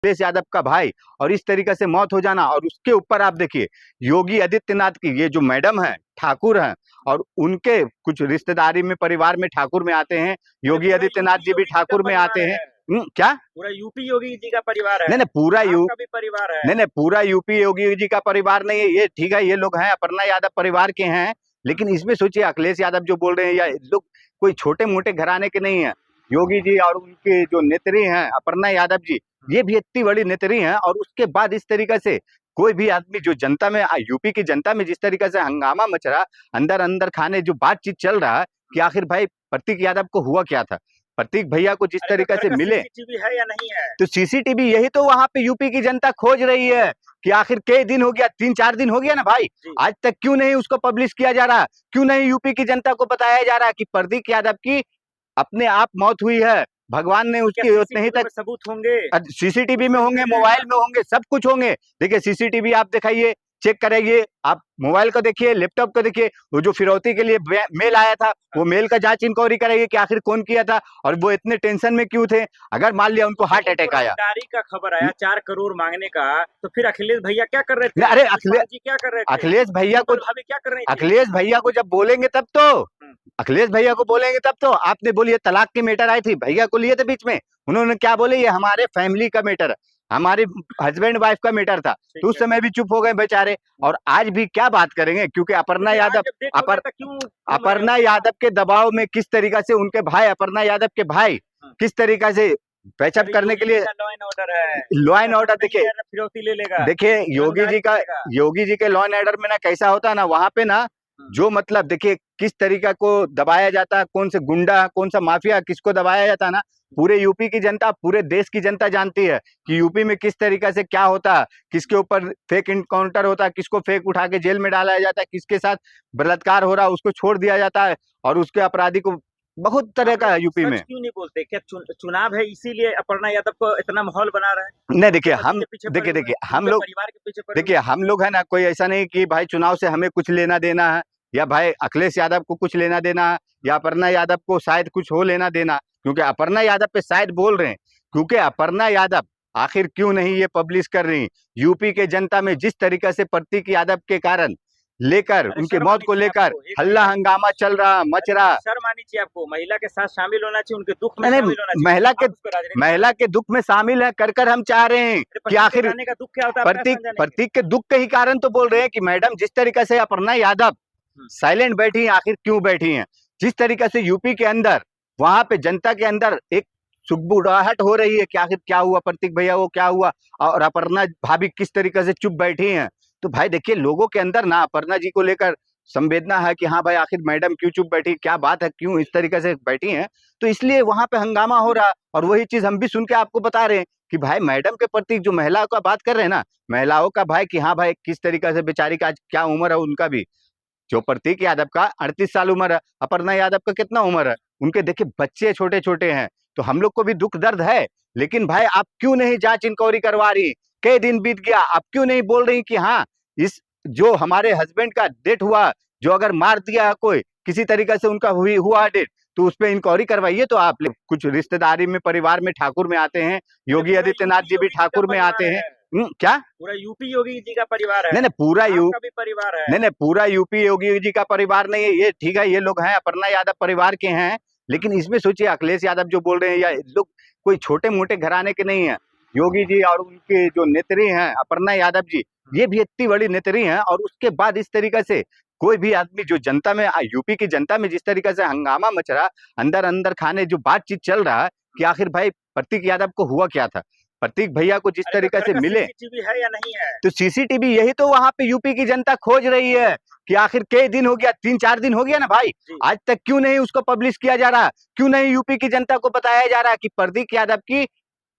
अखिलेश यादव का भाई और इस तरीके से मौत हो जाना। और उसके ऊपर आप देखिए योगी आदित्यनाथ की ये जो मैडम है ठाकुर हैं, और उनके कुछ रिश्तेदारी में परिवार में ठाकुर में आते हैं, योगी आदित्यनाथ जी भी ठाकुर में आते हैं। क्या पूरा यूपी योगी जी का परिवार है? नहीं नहीं, पूरा आपका भी परिवार है? नहीं, पूरा यूपी योगी जी का परिवार नहीं है ये, ठीक है, ये लोग हैं अपर्णा यादव परिवार के हैं। लेकिन इसमें सोचिए अखिलेश यादव जो बोल रहे हैं, या लोग कोई छोटे मोटे घराने के नहीं है। योगी जी और उनके जो नेत्री हैं अपर्णा यादव जी, ये भी इतनी बड़ी नेत्री हैं। और उसके बाद इस तरीके से कोई भी आदमी जो जनता में, यूपी की जनता में जिस तरीके से हंगामा मच रहा, अंदर अंदर खाने जो बातचीत चल रहा है कि आखिर भाई प्रतीक यादव को हुआ क्या था, प्रतीक भैया को जिस तरीके से मिले, सीसीटीवी है या नहीं है? तो सीसीटीवी यही तो वहां पे यूपी की जनता खोज रही है कि आखिर कई दिन हो गया, 3-4 दिन हो गया ना भाई, आज तक क्यों नहीं उसको पब्लिश किया जा रहा, क्यों नहीं यूपी की जनता को बताया जा रहा कि प्रतीक यादव की अपने आप मौत हुई है, भगवान ने उसकी उतने ही तक सबूत होंगे, सीसीटीवी में होंगे, मोबाइल में होंगे, सब कुछ होंगे। देखिए सीसीटीवी आप दिखाइए, चेक करेंगे, आप मोबाइल को देखिए, लैपटॉप को देखिए, वो जो फिरौती के लिए मेल आया था, वो मेल का जांच इंक्वायरी करेंगे कि आखिर कौन किया था और वो इतने टेंशन में क्यों थे। अगर मान लिया उनको हार्ट अटैक आया, का खबर आया 4 करोड़ मांगने का, तो फिर अखिलेश भैया क्या कर रहे थे? अरे क्या कर रहे थे? अखिलेश भैया को क्या कर रहे थे? अखिलेश भैया को जब बोलेंगे तब तो, अखिलेश भैया को बोलेंगे तब तो। आपने बोलिए तलाक की मैटर आई थी, भैया को लिए थे बीच में, उन्होंने क्या बोले, ये हमारे फैमिली का मैटर है, हमारे हस्बैंड वाइफ का मैटर था, तो उस समय भी चुप हो गए बेचारे। और आज भी क्या बात करेंगे, क्योंकि अपर्णा यादव के दबाव में किस तरीका से उनके भाई, अपर्णा यादव के भाई किस तरीका से पैचअप करने के लिए लॉ एंड ऑर्डर, देखिए योगी जी के लॉ एंड ऑर्डर में ना कैसा होता है ना, वहां पे ना जो मतलब देखिए किस तरीका को दबाया जाता है, कौन से गुंडा कौन सा माफिया किसको दबाया जाता है ना, पूरे यूपी की जनता, पूरे देश की जनता जानती है कि यूपी में किस तरीका से क्या होता है, किसके ऊपर फेक इनकाउंटर होता है, किसको फेक उठा के जेल में डाला जाता है, किसके साथ बलात्कार हो रहा है उसको छोड़ दिया जाता है, और उसके अपराधी को बहुत तरह का है यूपी में। क्यों नहीं बोलते? क्या चुनाव है इसीलिए अपर्णा यादव को इतना माहौल बना रहा है? नहीं देखिए हम देखिए हम लोग है ना, कोई ऐसा नहीं कि भाई चुनाव से हमें कुछ लेना देना है, या भाई अखिलेश यादव को कुछ लेना देना है, या अपर्णा यादव को शायद कुछ हो लेना देना, क्योंकि अपर्णा यादव पे शायद बोल रहे हैं, क्योंकि अपर्णा यादव आखिर क्यों नहीं ये पब्लिश कर रही, यूपी के जनता में जिस तरीके से प्रतीक यादव के कारण लेकर उनके मौत को लेकर हल्ला हंगामा चल रहा, मच रहा। शर्म आनी चाहिए आपको, महिला के साथ शामिल होना चाहिए, उनके दुख में शामिल होना चाहिए। महिला के दुख में शामिल है कर हम चाह रहे हैं कि आखिर दुख क्या होता है, प्रतीक के दुख के ही कारण तो बोल रहे हैं कि मैडम जिस तरीके से अपर्णा यादव साइलेंट बैठी हैं, आखिर क्यों बैठी हैं, जिस तरीके से यूपी के अंदर वहां पे जनता के अंदर एक सुगबुड़ाहट हो रही है कि आखिर क्या हुआ, प्रतीक भैया को क्या हुआ, और अपर्णा भाभी किस तरीके से चुप बैठी हैं। तो भाई देखिए लोगों के अंदर ना अपर्णा जी को लेकर संवेदना है कि हाँ भाई आखिर मैडम क्यों चुप बैठी, क्या बात है, क्यों इस तरीके से बैठी हैं, तो इसलिए वहां पे हंगामा हो रहा। और वही चीज हम भी सुन के आपको बता रहे हैं कि भाई मैडम के प्रति जो महिलाओं का बात कर रहे हैं ना, महिलाओं का भाई कि हाँ भाई किस तरीके से बेचारी का आज क्या उम्र है उनका भी, जो प्रतीक यादव का 38 साल उम्र है, अपर्णा यादव का कितना उम्र है, उनके देखिए बच्चे छोटे छोटे हैं, तो हम लोग को भी दुख दर्द है। लेकिन भाई आप क्यों नहीं जांच इंक्वायरी करवा रही, कई दिन बीत गया, आप क्यों नहीं बोल रही कि हाँ इस जो हमारे हस्बैंड का डेथ हुआ, जो अगर मार दिया कोई किसी तरीके से उनका हुआ डेथ, तो उस पर इंक्वायरी करवाइए। तो आप कुछ रिश्तेदारी में परिवार में ठाकुर में आते हैं, योगी आदित्यनाथ जी भी ठाकुर में आते हैं। क्या पूरा यूपी योगी जी का परिवार है? नहीं पूरा भी परिवार है? नहीं पूरा यूपी योगी जी का परिवार नहीं है ये, ठीक है, ये लोग हैं अपर्णा यादव परिवार के हैं। लेकिन इसमें सोचिए अखिलेश यादव जो बोल रहे हैं, या लोग कोई छोटे मोटे घराने के नहीं है। योगी जी और उनके जो नेत्री हैं अपर्णा यादव जी, ये भी इतनी बड़ी नेत्री हैं। और उसके बाद इस तरीके से कोई भी आदमी जो जनता में, यूपी की जनता में जिस तरीके से हंगामा मच रहा, अंदर अंदर खाने जो बातचीत चल रहा कि आखिर भाई प्रतीक यादव को हुआ क्या था, प्रतीक भैया को जिस तरीके से मिले, सीसीटीवी है या नहीं है? तो सीसीटीवी यही तो वहां पे यूपी की जनता खोज रही है कि आखिर कई दिन हो गया, 3-4 दिन हो गया ना भाई, आज तक क्यों नहीं उसको पब्लिश किया जा रहा, क्यों नहीं यूपी की जनता को बताया जा रहा कि प्रतीक यादव की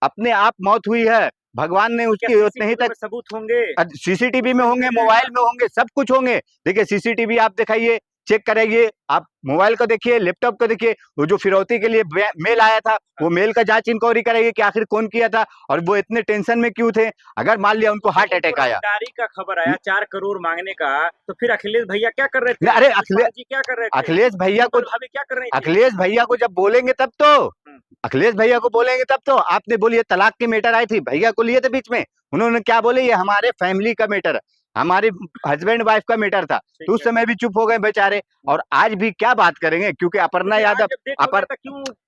अपने आप मौत हुई है, भगवान ने उसकी उतने ही तक सबूत होंगे, सीसीटीवी में होंगे, मोबाइल में होंगे, सब कुछ होंगे। देखिए सीसीटीवी आप दिखाइए, चेक कराइए, आप मोबाइल को देखिए, लैपटॉप को देखिए, वो जो फिरौती के लिए मेल आया था, वो मेल का जांच इंक्वायरी कराइए कि आखिर कौन किया था और वो इतने टेंशन में क्यों थे। अगर मान लिया उनको हार्ट अटैक आया, रंगदारी का खबर आया 4 करोड़ मांगने का, तो फिर अखिलेश भैया क्या कर रहे थे? अरे शिवपाल जी क्या कर रहे थे? अखिलेश भैया को, भाभी क्या कर रही थी? अखिलेश भैया को जब बोलेंगे तब तो, अखिलेश भैया को बोलेंगे तब तो। आपने बोलिए तलाक की मैटर आई थी, भैया को लिए थे बीच में, उन्होंने क्या बोले, ये हमारे फैमिली का मैटर है, हमारे हस्बैंड वाइफ का मैटर था, तो उस समय भी चुप हो गए बेचारे। और आज भी क्या बात करेंगे, क्योंकि अपर्णा यादव,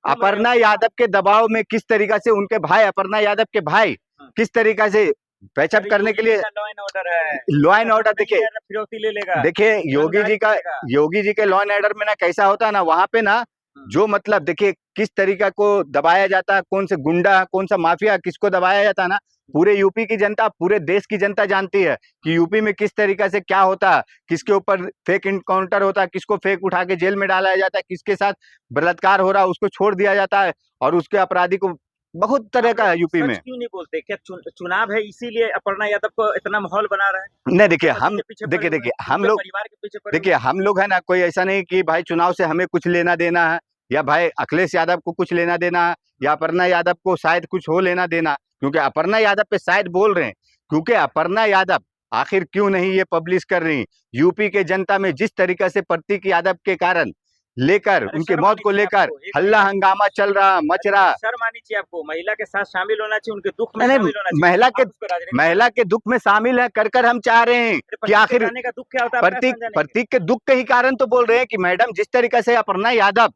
अपर्णा यादव के दबाव में किस तरीका से उनके भाई, अपर्णा यादव के भाई किस तरीका से पैचअप करने के लिए लॉ एंड ऑर्डर है, लॉ एंड ऑर्डर, देखिए फिरौती ले लेगा, देखिए योगी जी के लॉ एंड ऑर्डर में ना कैसा होता है ना, वहां पे ना जो मतलब देखिए किस तरीका को दबाया जाता है, कौन से गुंडा, कौन सा माफिया, किसको दबाया जाता है ना, पूरे यूपी की जनता, पूरे देश की जनता जानती है कि यूपी में किस तरीका से क्या होता है, किसके ऊपर फेक इनकाउंटर होता है, किसको फेक उठा के जेल में डाला जाता है, किसके साथ बलात्कार हो रहा है उसको छोड़ दिया जाता है, और उसके अपराधी को बहुत तरह का है यूपी में। क्यों नहीं बोलते? क्या चुनाव है इसीलिए अपर्णा यादव को इतना माहौल बना रहा है? नहीं देखिए हम, देखिए हम लोग, परिवार के पीछे देखिए हम लोग है ना, कोई ऐसा नहीं कि भाई चुनाव से हमें कुछ लेना देना है, या भाई अखिलेश यादव को कुछ लेना देना है, या अपर्णा यादव को शायद कुछ हो लेना देना, क्योंकि अपर्णा यादव पे शायद बोल रहे हैं, क्योंकि अपर्णा यादव आखिर क्यों नहीं ये पब्लिश कर रही, यूपी के जनता में जिस तरीके से प्रतीक यादव के कारण लेकर, उनकी मौत को लेकर हल्ला हंगामा चल रहा, मच रहा। शर्म आनी चाहिए आपको, महिला के साथ शामिल होना चाहिए, उनके दुख में नहीं, शामिल होना चाहिए। महिला के दुख में शामिल है, कर हम चाह रहे हैं कि आखिर का दुख क्या होता है? प्रतीक के दुख के ही कारण तो बोल रहे हैं कि मैडम जिस तरीके से अपर्णा यादव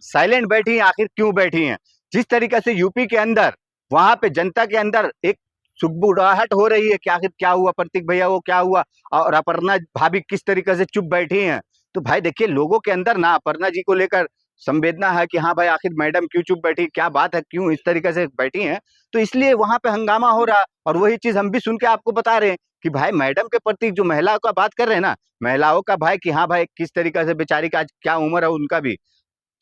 साइलेंट बैठी हैं, आखिर क्यों बैठी हैं, जिस तरीके से यूपी के अंदर, वहां पे जनता के अंदर एक सुगबुड़ाहट हो रही है कि आखिर क्या हुआ, प्रतीक भैया वो क्या हुआ, और अपर्णा भाभी किस तरीके से चुप बैठी हैं। तो भाई देखिए लोगों के अंदर ना अपर्णा जी को लेकर संवेदना है कि हाँ भाई आखिर मैडम क्यों चुप बैठी, क्या बात है, क्यों इस तरीके से बैठी हैं, तो इसलिए वहां पे हंगामा हो रहा। और वही चीज हम भी सुन के आपको बता रहे हैं कि भाई मैडम के प्रति जो महिलाओं का बात कर रहे हैं ना, महिलाओं का भाई कि हाँ भाई किस तरीके से बेचारी का आज क्या उम्र है, उनका भी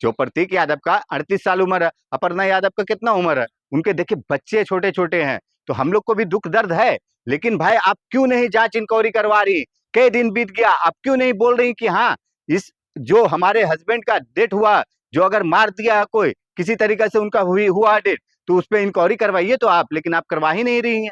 जो प्रतीक यादव का 38 साल उम्र है, अपर्णा यादव का कितना उम्र है, उनके देखिए बच्चे छोटे छोटे हैं, तो हम लोग को भी दुख दर्द है। लेकिन भाई आप क्यों नहीं जांच इंक्वायरी करवा रही, कई दिन बीत गया, आप क्यों नहीं बोल रही कि हाँ इस जो हमारे हस्बैंड का डेथ हुआ, जो अगर मार दिया कोई किसी तरीके से उनका हुआ डेथ, तो उस पर इंक्वायरी करवाइए तो आप, लेकिन आप करवा ही नहीं रही हैं।